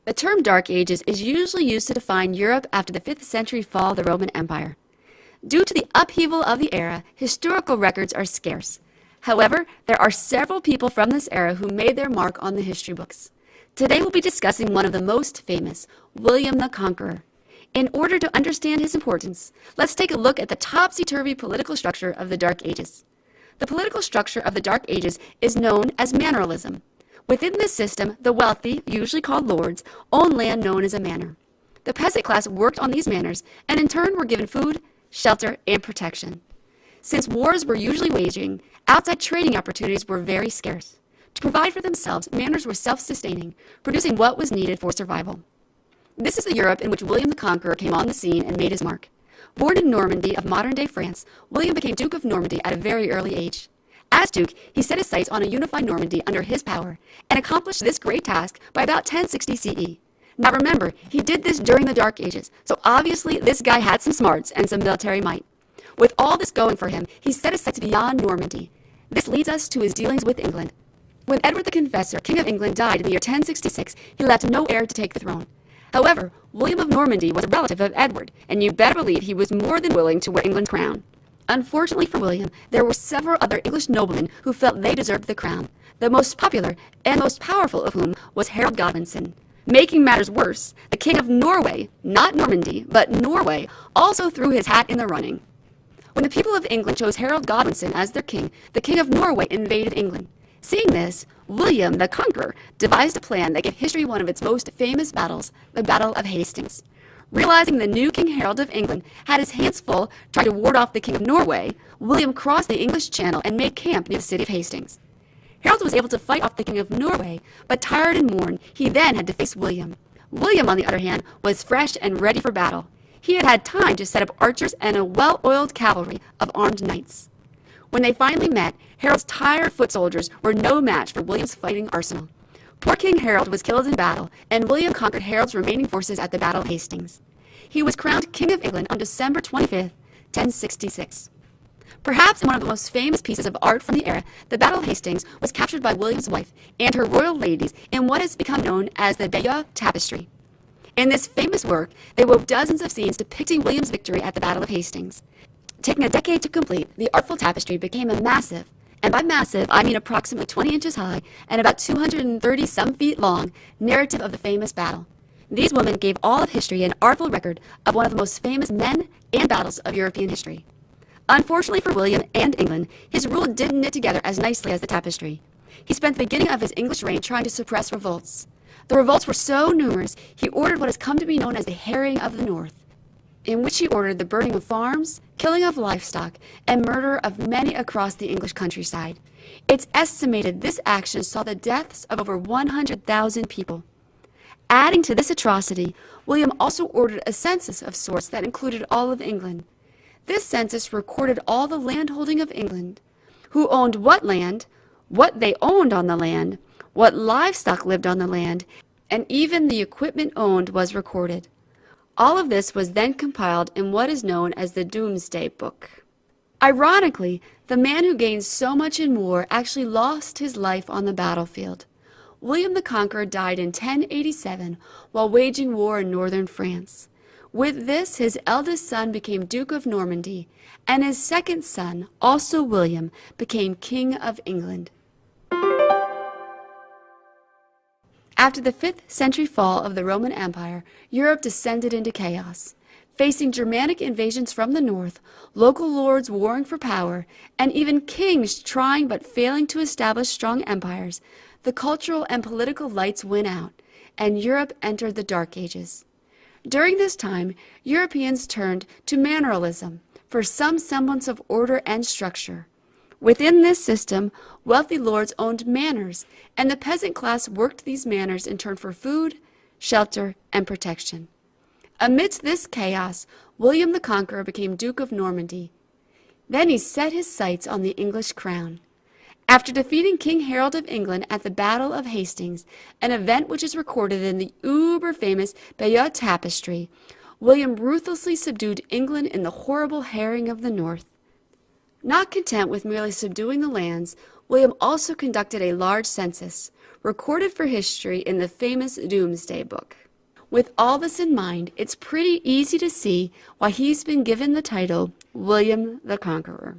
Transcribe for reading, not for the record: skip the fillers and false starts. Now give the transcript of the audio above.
The term Dark Ages is usually used to define Europe after the 5th century fall of the Roman Empire. Due to the upheaval of the era, historical records are scarce. However, there are several people from this era who made their mark on the history books. Today we'll be discussing one of the most famous, William the Conqueror. In order to understand his importance, let's take a look at the topsy-turvy political structure of the Dark Ages. The political structure of the Dark Ages is known as manorialism. Within this system, the wealthy, usually called lords, owned land known as a manor. The peasant class worked on these manors and in turn were given food, shelter, and protection. Since wars were usually waging, outside trading opportunities were very scarce. To provide for themselves, manors were self-sustaining, producing what was needed for survival. This is the Europe in which William the Conqueror came on the scene and made his mark. Born in Normandy of modern-day France, William became Duke of Normandy at a very early age. As Duke, he set his sights on a unified Normandy under his power and accomplished this great task by about 1060 CE. Now remember, he did this during the Dark Ages, so obviously this guy had some smarts and some military might. With all this going for him, he set his sights beyond Normandy. This leads us to his dealings with England. When Edward the Confessor, King of England, died in the year 1066, he left no heir to take the throne. However, William of Normandy was a relative of Edward, and you better believe he was more than willing to wear England's crown. Unfortunately for William, there were several other English noblemen who felt they deserved the crown, the most popular and most powerful of whom was Harold Godwinson. Making matters worse, the King of Norway, not Normandy, but Norway, also threw his hat in the running. When the people of England chose Harold Godwinson as their king, the King of Norway invaded England. Seeing this, William the Conqueror devised a plan that gave history one of its most famous battles, the Battle of Hastings. Realizing the new King Harold of England had his hands full trying to ward off the King of Norway, William crossed the English Channel and made camp near the city of Hastings. Harold was able to fight off the King of Norway, but tired and worn, he then had to face William. William, on the other hand, was fresh and ready for battle. He had had time to set up archers and a well-oiled cavalry of armed knights. When they finally met, Harold's tired foot soldiers were no match for William's fighting arsenal. Poor King Harold was killed in battle, and William conquered Harold's remaining forces at the Battle of Hastings. He was crowned King of England on December 25, 1066. Perhaps in one of the most famous pieces of art from the era, the Battle of Hastings was captured by William's wife and her royal ladies in what has become known as the Bayeux Tapestry. In this famous work, they wove dozens of scenes depicting William's victory at the Battle of Hastings. Taking a decade to complete, the artful tapestry became a massive, and by massive, I mean approximately 20 inches high and about 230-some feet long, narrative of the famous battle. These women gave all of history an artful record of one of the most famous men and battles of European history. Unfortunately for William and England, his rule didn't knit together as nicely as the tapestry. He spent the beginning of his English reign trying to suppress revolts. The revolts were so numerous, he ordered what has come to be known as the Harrying of the North, in which he ordered the burning of farms, killing of livestock, and murder of many across the English countryside. It's estimated this action saw the deaths of over 100,000 people. Adding to this atrocity, William also ordered a census of sorts that included all of England. This census recorded all the landholding of England, who owned what land, what they owned on the land, what livestock lived on the land, and even the equipment owned was recorded. All of this was then compiled in what is known as the Doomsday Book. Ironically, the man who gained so much in war actually lost his life on the battlefield. William the Conqueror died in 1087 while waging war in northern France. With this, his eldest son became Duke of Normandy, and his second son, also William, became King of England. After the 5th century fall of the Roman Empire, Europe descended into chaos. Facing Germanic invasions from the north, local lords warring for power, and even kings trying but failing to establish strong empires, the cultural and political lights went out, and Europe entered the Dark Ages. During this time, Europeans turned to manorialism for some semblance of order and structure. Within this system, wealthy lords owned manors, and the peasant class worked these manors in turn for food, shelter, and protection. Amidst this chaos, William the Conqueror became Duke of Normandy. Then he set his sights on the English crown. After defeating King Harold of England at the Battle of Hastings, an event which is recorded in the uber-famous Bayeux Tapestry, William ruthlessly subdued England in the horrible harrying of the North. Not content with merely subduing the lands, William also conducted a large census, recorded for history in the famous Doomsday Book. With all this in mind, it's pretty easy to see why he's been given the title William the Conqueror.